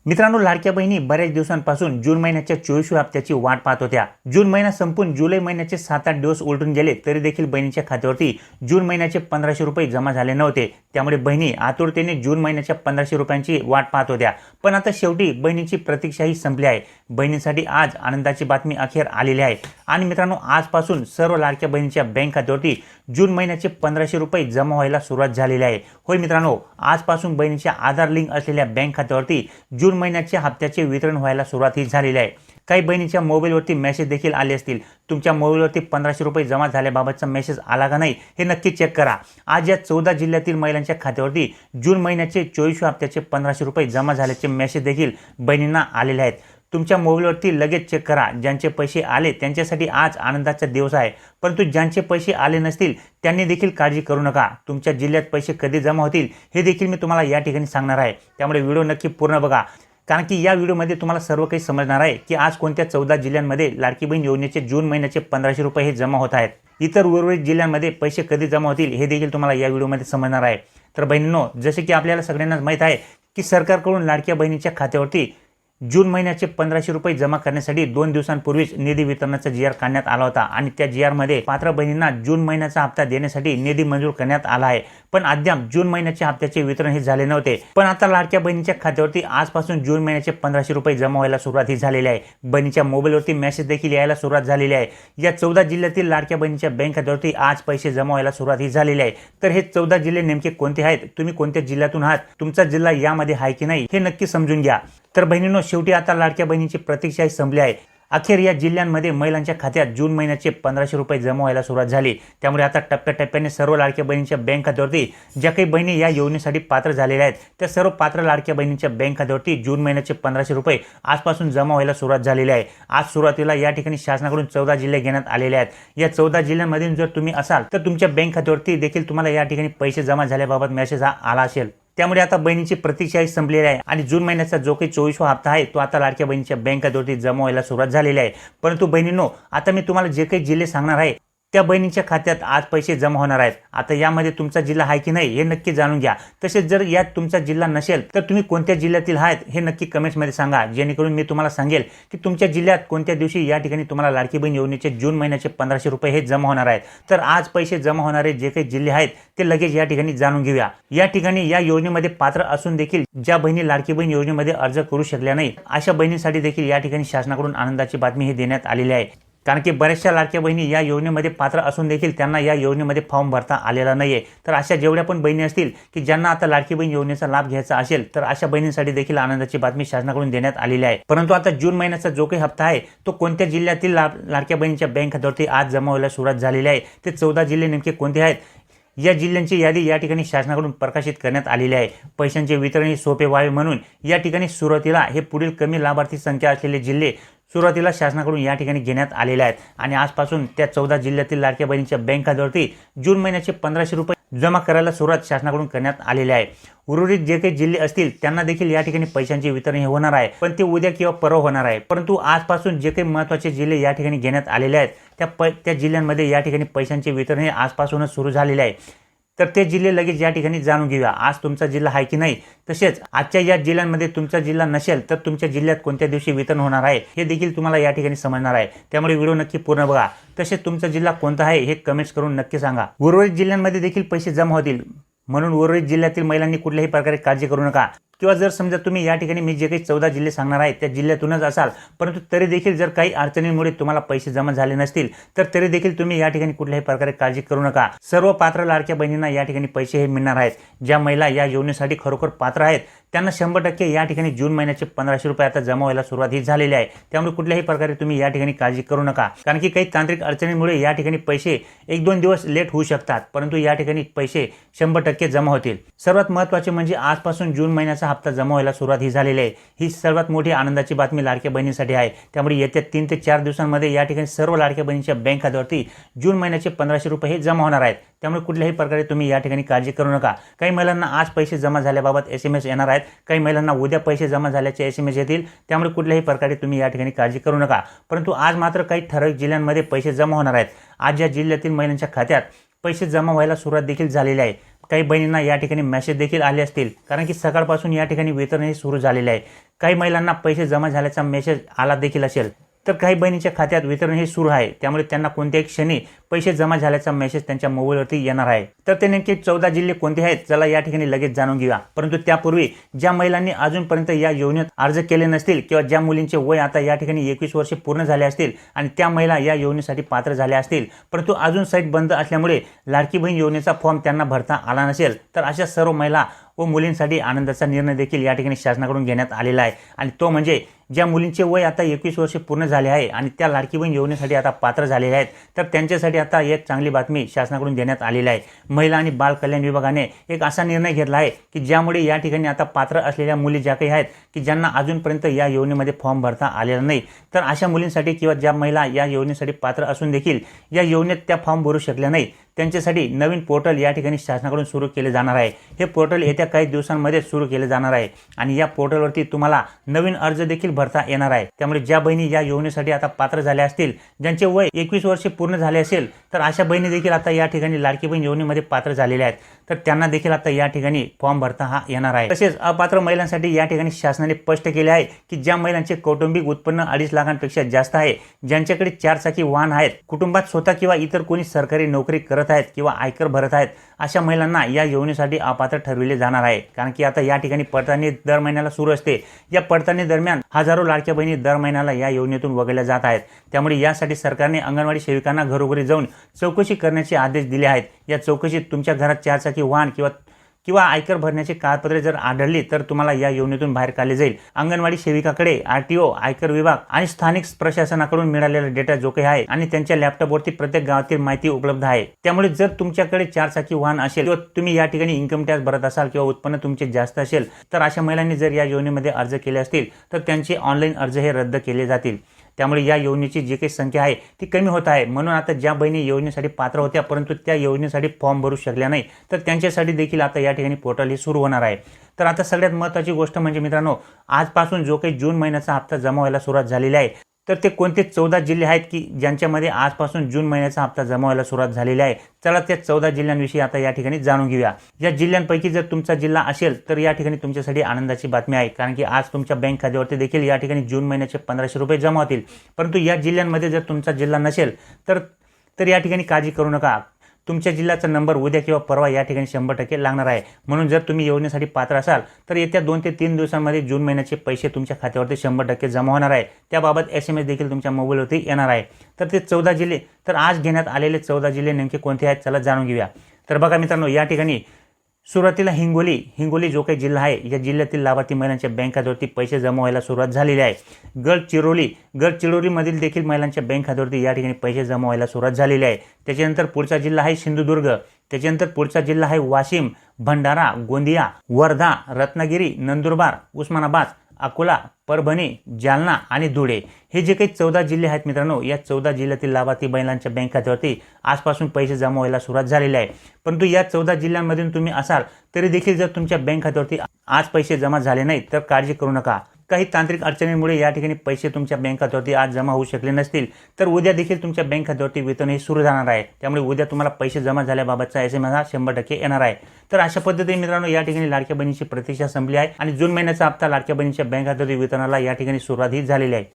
मित्रांनो, लाडक्या बहिणी बऱ्याच दिवसांपासून जून महिन्याच्या 24व्या हप्त्याची वाट पाहत होत्या। जून महिना संपून जुलै महिन्याचे 7-8 दिवस उलटून गेले तरी देखील बहिणीच्या खात्यावरती जून महिन्याचे 1500 रुपये जमा झाले नव्हते। त्यामुळे बहिणी आतुरतेने जून महिन्याच्या 1500 रुपयांची वाट पाहत होत्या। पण आता शेवटी बहिणीची प्रतीक्षाही संपली आहे। बहिणींसाठी आज आनंदाची बातमी अखेर आलेली आहे। आणि मित्रांनो, आजपासून सर्व लाडक्या बहिणीच्या बँक खात्यावरती जून महिन्याचे 1500 रुपये जमा व्हायला सुरुवात झालेली आहे। होय मित्रांनो, आजपासून बहिणीच्या आधार लिंक असलेल्या बँक खात्यावरती जून महिन्याच्या हप्त्याचे वितरण व्हायला सुरुवात झालेली आहे। काही बहिणीच्या मोबाईलवरती मेसेज देखील आले असतील। तुमच्या मोबाईलवरती 1500 रुपये जमा झाल्याबाबतचा मेसेज आला का नाही हे नक्की चेक करा। आज या 14 जिल्ह्यातील महिलांच्या खात्यावरती जून महिन्याचे 24व्या हप्त्याचे 1500 रुपये जमा झाल्याचे मेसेज देखील बहिणींना आलेले आहेत। तुमच्या मोबाईलवरती लगेच चेक करा। ज्यांचे पैसे आले त्यांच्यासाठी आज आनंदाचा दिवस आहे, परंतु ज्यांचे पैसे आले नसतील त्यांनी देखील काळजी करू नका। तुमच्या जिल्ह्यात पैसे कधी जमा होतील हे देखील मी तुम्हाला या ठिकाणी सांगणार आहे, त्यामुळे व्हिडिओ नक्की पूर्ण बघा। कारण की या व्हिडिओमध्ये तुम्हाला सर्व काही समजणार आहे की आज कोणत्या 14 जिल्ह्यांमध्ये लाडकी बहीण योजनेचे जून महिन्याचे 1500 रुपये हे जमा होत आहेत। इतर उर्वरित जिल्ह्यांमध्ये पैसे कधी जमा होतील हे देखील तुम्हाला या व्हिडिओमध्ये समजणार आहे। तर बहिणींनो, जसे की आपल्याला सगळ्यांनाच माहीत आहे की सरकारकडून लाडक्या बहिणीच्या खात्यावरती जून महिन्याचे 1500 रुपये जमा करण्यासाठी 2 दिवसांपूर्वीच निधी वितरणाचा GR काढण्यात आला होता आणि त्या GR मध्ये पात्र बहिणींना जून महिन्याचा हप्ता देण्यासाठी निधी मंजूर करण्यात आला आहे। पण अद्याप जून महिन्याच्या हप्त्याचे वितरण हे झाले नव्हते। पण आता लाडक्या बहिणीच्या खात्यावरती आजपासून जून महिन्याचे 1500 रुपये जमा व्हायला सुरुवात झालेली आहे। बहिणीच्या मोबाईलवरती मेसेज देखील यायला सुरुवात झालेली आहे। या 14 जिल्ह्यातील लाडक्या बहिणीच्या बँक खात्यावरती आज पैसे जमा व्हायला सुरुवात झालेली आहे। तर हे 14 जिल्हे नेमके कोणते आहेत, तुम्ही कोणत्या जिल्ह्यातून आहात, तुमचा जिल्हा यामध्ये आहे की नाही हे नक्की समजून घ्या। तर बहिणींनो, शेवटी आता लाडक्या बहिणीची प्रतीक्षा संपली आहे। अखेर या जिल्ह्यांमध्ये महिलांच्या खात्यात जून महिन्याचे 1500 रुपये जमा व्हायला सुरुवात झाली। त्यामुळे आता टप्प्याटप्प्याने सर्व लाडक्या बहिणींच्या बँक खात्यावरती ज्या काही बहिणी या योजनेसाठी पात्र झालेल्या आहेत त्या सर्व पात्र लाडक्या बहिणींच्या बँक खात्यावरती जून महिन्याचे 1500 रुपये आजपासून जमा व्हायला सुरुवात झालेली आहे। आज सुरुवातीला या ठिकाणी शासनाकडून 14 जिल्हे घेण्यात आलेले आहेत। या 14 जिल्ह्यांमधून जर तुम्ही असाल तर तुमच्या बँक खात्यावरती देखील तुम्हाला या ठिकाणी पैसे जमा झाल्याबाबत मेसेज आला असेल। त्यामुळे आता बहिणीची प्रतीक्षा संपलेली आहे आणि जून महिन्याचा जो काही 24वा हप्ता आहे तो आता लाडक्या बहिणीच्या बँक खात्यावरती जमा व्हायला सुरुवात झालेली आहे। परंतु बहिणींनो, आता मी तुम्हाला जे काही जिल्हे सांगणार आहे त्या बहिणींच्या खात्यात आज पैसे जमा होणार आहेत। आता यामध्ये तुमचा जिल्हा आहे की नाही हे नक्की जाणून घ्या। तसेच जर यात तुमचा जिल्हा नसेल तर तुम्ही कोणत्या जिल्ह्यातील आहात हे नक्की कमेंट्समध्ये सांगा, जेणेकरून मी तुम्हाला सांगेल की तुमच्या जिल्ह्यात कोणत्या दिवशी या ठिकाणी तुम्हाला लाडकी बहीण योजनेचे जून महिन्याचे 1500 रुपये हे जमा होणार आहेत। तर आज पैसे जमा होणारे जे काही जिल्हे आहेत ते लगेच या ठिकाणी जाणून घेऊया। या ठिकाणी या योजनेमध्ये पात्र असून देखील ज्या बहिणी लाडकी बहीण योजनेमध्ये अर्ज करू शकल्या नाही अशा बहिणींसाठी देखील या ठिकाणी शासनाकडून आनंदाची बातमी ही देण्यात आलेली आहे। कारण की बऱ्याचशा लाडक्या बहिणी या योजनेमध्ये पात्र असून देखील त्यांना या योजनेमध्ये फॉर्म भरता आलेला नाहीये। तर अशा जेवढ्या पण बहिणी असतील की ज्यांना आता लाडकी बहीण योजनेचा लाभ घ्यायचा असेल तर अशा बहिणींसाठी देखील आनंदाची बातमी शासनाकडून देण्यात आलेली आहे। परंतु आता जून महिन्याचा जो काही हप्ता आहे तो कोणत्या जिल्ह्यातील लाडक्या बहिणीच्या बँक खात्यावरती आज जमा व्हायला सुरुवात झालेली आहे ते 14 जिल्हे नेमके कोणते आहेत या जिल्ह्यांची यादी या ठिकाणी शासनाकडून प्रकाशित करण्यात आलेली आहे। पैशांचे वितरण सोपे व्हावे म्हणून या ठिकाणी सुरुवातीला हे पुढील कमी लाभार्थी संख्या असलेले जिल्हे सुरुवातीला शासनाकडून या ठिकाणी घेण्यात आलेले आहेत आणि आजपासून त्या 14 जिल्ह्यातील लाडक्या बहिणीच्या बँक खात्यावरती जून महिन्याचे 1500 रुपये जमा करायला सुरुवात शासनाकडून करण्यात आलेली आहे। उर्वरित जे काही जिल्हे असतील त्यांना देखील या ठिकाणी पैशांचे वितरण हे होणार आहे, पण ते उद्या किंवा परवा होणार आहे। परंतु आजपासून जे काही महत्त्वाचे जिल्हे या ठिकाणी घेण्यात आलेले आहेत त्या जिल्ह्यांमध्ये या ठिकाणी पैशांचे वितरण हे आजपासूनच सुरू झालेले आहे। तर ते जिल्हे लगेच या ठिकाणी जाणून घेऊया। आज तुमचा जिल्हा आहे की नाही, तसेच आजच्या या जिल्ह्यांमध्ये तुमचा जिल्हा नसेल तर तुमच्या जिल्ह्यात कोणत्या दिवशी वितरण होणार आहे हे देखील तुम्हाला या ठिकाणी समजणार आहे। त्यामुळे व्हिडिओ नक्की पूर्ण बघा। तसेच तुमचा जिल्हा कोणता आहे हे कमेंट्स करून नक्की सांगा। उर्वरित जिल्ह्यांमध्ये देखील पैसे जमा होतील, म्हणून उर्वरित जिल्ह्यातील महिलांनी कुठल्याही प्रकारे काळजी करू नका। किंवा जर समजा तुम्ही या ठिकाणी मी जे काही 14 जिल्हे सांगणार आहे त्या जिल्ह्यातूनच असाल परंतु तरी देखील जर काही अडचणींमुळे तुम्हाला पैसे जमा झाले नसतील तर तरी देखील तुम्ही या ठिकाणी कुठल्याही प्रकारे काळजी करू नका। सर्व पात्र लाडक्या बहिणींना या ठिकाणी पैसे हे मिळणार आहेत। ज्या महिला या योजनेसाठी खरोखर पात्र आहेत त्यांना 100% या ठिकाणी जून महिन्याचे 1500 रुपये आता जमा व्हायला सुरुवात ही झालेली आहे। त्यामुळे कुठल्याही प्रकारे तुम्ही या ठिकाणी काळजी करू नका, कारण की काही तांत्रिक अडचणींमुळे या ठिकाणी पैसे 1-2 दिवस लेट होऊ शकतात, परंतु या ठिकाणी पैसे 100% जमा होतील। सर्वात महत्त्वाचे म्हणजे आजपासून जून महिन्याचा हप्ता जमा व्हायला सुरुवात ही झालेली आहे। ही सर्वात मोठी आनंदाची बातमी लाडक्या बहिणींसाठी आहे। त्यामुळे येत्या 3 ते 4 दिवसांमध्ये या ठिकाणी सर्व लाडक्या बहिणींच्या बँक खात्यावरती जून महिन्याचे 1500 रुपये हे जमा होणार आहेत। त्यामुळे कुठल्याही प्रकारे तुम्ही या ठिकाणी काळजी करू नका। काही महिलांना आज पैसे जमा झाल्याबाबत SMS येणार आहेत, काही महिलांना उद्या पैसे जमा झाल्याचे SMS येतील। त्यामुळे कुठल्याही प्रकारे तुम्ही या ठिकाणी काळजी करू नका। परंतु आज मात्र काही ठराविक जिल्ह्यांमध्ये पैसे जमा होणार आहेत। आज या जिल्ह्यातील महिलांच्या खात्यात पैसे जमा व्हायला सुरुवात देखील झालेली आहे। काही बहिणींना या ठिकाणी मेसेज देखील आले असतील, कारण की सकाळपासून या ठिकाणी वितरणही सुरू झालेले आहे. काही महिलांना पैसे जमा झाल्याचा मेसेज आला देखील असेल, तर काही बहिणींच्या खात्यात वितरणही सुरू आहे. त्यामुळे त्यांना कोणत्याही क्षणी पैसे जमा झाल्याचा मेसेज त्यांच्या मोबाईलवरती येणार आहे. तर ते नेमके 14 जिल्हे कोणते आहेत, चला या ठिकाणी लगेच जाणून घेऊया. परंतु त्यापूर्वी ज्या महिलांनी अजूनपर्यंत या योजनेत अर्ज केले नसतील किंवा ज्या मुलींचे वय आता या ठिकाणी 21 वर्षे पूर्ण झाले असतील आणि त्या महिला या योजनेसाठी पात्र झाल्या असतील, परंतु अजून साईट बंद असल्यामुळे लाडकी बहीण योजनेचा फॉर्म त्यांना भरता आला नसेल, तर अशा सर्व महिला व मुलींसाठी आनंदाचा निर्णय देखील या ठिकाणी शासनाकडून घेण्यात आलेला आहे. आणि तो म्हणजे ज्या मुलींचे वय आता 21 वर्षे पूर्ण झाले आहे आणि त्या लाडकी बहीण योजनेसाठी आता पात्र झालेल्या आहेत, तर त्यांच्यासाठी आता एक चांगली बातमी शासनाकडून देण्यात आलेली आहे. महिला आणि बाल कल्याण विभागाने एक असा निर्णय घेतला आहे की ज्यामुळे या ठिकाणी आता पात्र असलेल्या मुली ज्या काही आहेत की ज्यांना अजूनपर्यंत या योजनेमध्ये फॉर्म भरता आलेला नाही, तर अशा मुलींसाठी किंवा ज्या महिला या योजनेसाठी पात्र असून देखील या योजनेत त्या फॉर्म भरू शकल्या नाही, त्यांच्यासाठी नवीन पोर्टल या ठिकाणी शासनाकडून सुरू केले जाणार आहे. हे पोर्टल येत्या काही दिवसांमध्ये सुरू केले जाणार आहे आणि या पोर्टलवरती तुम्हाला नवीन अर्ज देखील भरता येणार आहे. त्यामुळे ज्या बहिणी या योजनेसाठी आता पात्र झाल्या असतील, ज्यांचे वय 21 वर्षे पूर्ण झाले असेल, तर अशा बहिणी देखील आता या ठिकाणी लाडकी बहीण योजनेमध्ये पात्र झालेल्या आहेत, तर त्यांना देखील आता या ठिकाणी फॉर्म भरता हा येणार आहे. तसेच अपात्र महिलांसाठी या ठिकाणी शासनाने स्पष्ट केले आहे की ज्या महिलांचे कौटुंबिक उत्पन्न 2.5 लाखांपेक्षा जास्त आहे, ज्यांच्याकडे 4 चाकी वाहन आहेत, कुटुंबात स्वतः किंवा इतर कोणी सरकारी नोकरी करत आहेत किंवा आयकर भरत आहेत, अशा महिलांना या योजनेसाठी अपात्र ठरविले जाणार आहे. कारण की आता या ठिकाणी पडताळणी दर महिन्याला सुरू असते. या पडताळणी दरम्यान हजारो लाडक्या बहिणी दर महिन्याला या योजनेतून वगळल्या जात आहेत. त्यामुळे यासाठी सरकारने अंगणवाडी सेविकांना घरोघरी जाऊन चौकशी करण्याचे आदेश दिले आहेत. या चौकशीत तुमच्या घरात 4 चाकी वाहन किंवा आयकर भरण्याची कागदपत्रे जर आढळली, तर तुम्हाला या योजनेतून बाहेर काढले जाईल. अंगणवाडी सेविकाकडे आरटीओ, आयकर विभाग आणि स्थानिक प्रशासनाकडून मिळालेला डेटा जो काही आहे आणि त्यांच्या लॅपटॉपवरती प्रत्येक गावातील माहिती उपलब्ध आहे. त्यामुळे जर तुमच्याकडे 4 चाकी वाहन असेल किंवा तुम्ही या ठिकाणी इन्कम टॅक्स भरत असाल किंवा उत्पन्न तुमचे जास्त असेल, तर अशा महिलांनी जर या योजनेमध्ये अर्ज केले असतील, तर त्यांचे ऑनलाईन अर्ज हे रद्द केले जातील. त्यामुळे या योजनेची जी काही संख्या आहे ती कमी होत आहे. म्हणून आता ज्या बहिणी योजनेसाठी पात्र होत्या परंतु त्या योजनेसाठी फॉर्म भरू शकल्या नाही, तर त्यांच्यासाठी देखील आता या ठिकाणी पोर्टल हे सुरू होणार आहे. तर आता सगळ्यात महत्त्वाची गोष्ट म्हणजे मित्रांनो, आजपासून जो काही जून महिन्याचा हप्ता जमा व्हायला सुरुवात झालेली आहे, तर ते कोणते 14 जिल्हे आहेत की ज्यांच्यामध्ये आजपासून जून महिन्याचा हप्ता जमा व्हायला सुरुवात झालेली आहे. चला त्या 14 जिल्ह्यांविषयी आता या ठिकाणी जाणून घेऊया. या जिल्ह्यांपैकी जर तुमचा जिल्हा असेल, तर या ठिकाणी तुमच्यासाठी आनंदाची बातमी आहे, कारण की आज तुमच्या बँक खात्यावरती देखील या ठिकाणी जून महिन्याचे 1500 रुपये जमा होतील. परंतु या जिल्ह्यांमध्ये जर तुमचा जिल्हा नसेल, तर या ठिकाणी काळजी करू नका. तुमच्या जिल्ह्याचा नंबर उद्या किंवा परवा या ठिकाणी 100% लागणार आहे. म्हणून जर तुम्ही योजनेसाठी पात्र असाल, तर येत्या 2 ते 3 दिवसांमध्ये जून महिन्याचे पैसे तुमच्या खात्यावरती 100% जमा होणार आहे. त्याबाबत SMS देखील तुमच्या मोबाईलवरती येणार आहे. तर ते 14 जिल्हे, तर आज घेण्यात आलेले 14 जिल्हे नेमके कोणते आहेत, चला जाणून घेऊया. तर बघा मित्रांनो, या ठिकाणी सुरुवातीला हिंगोली जो काही जिल्हा आहे, या जिल्ह्यातील लाभार्थी महिलांच्या बँक खात्यावरती पैसे जमा व्हायला सुरुवात झालेली आहे. गडचिरोलीमधील देखील महिलांच्या बँक खात्यावरती या ठिकाणी पैसे जमा व्हायला सुरुवात झालेली आहे. त्याच्यानंतर पुढचा जिल्हा आहे सिंधुदुर्ग, त्याच्यानंतर पुढचा जिल्हा आहे वाशिम, भंडारा, गोंदिया, वर्धा, रत्नागिरी, नंदुरबार, उस्मानाबाद, अकोला, परभणी, जालना आणि धुळे. हे जे काही 14 जिल्हे आहेत मित्रांनो, या 14 जिल्ह्यातील लाभार्थी महिलांच्या बँक खात्यावरती आजपासून पैसे जमा व्हायला सुरुवात झालेली आहे. परंतु या 14 जिल्ह्यांमधून तुम्ही असाल तरी देखील जर तुमच्या बँक खात्यावरती आज पैसे जमा झाले नाही, तर काळजी करू नका. काही तांत्रिक अडचणींमुळे या ठिकाणी पैसे तुमच्या बँक खात्यावरती आज जमा होऊ शकले नसतील, तर उद्या देखील तुमच्या बँक खात्यावरती वितरण हे सुरू जाणार आहे. त्यामुळे उद्या तुम्हाला पैसे जमा झाल्याबाबतचा SMS हा 100% येणार आहे. तर अशा पद्धतीने मित्रांनो, या ठिकाणी लाडक्या बहिणीची प्रतीक्षा संपली आहे आणि जून महिन्याचा हप्ता लाडक्या बहिणीच्या बँक खात्यावरती वितरणाला या ठिकाणी सुरुवात ही झालेली आहे.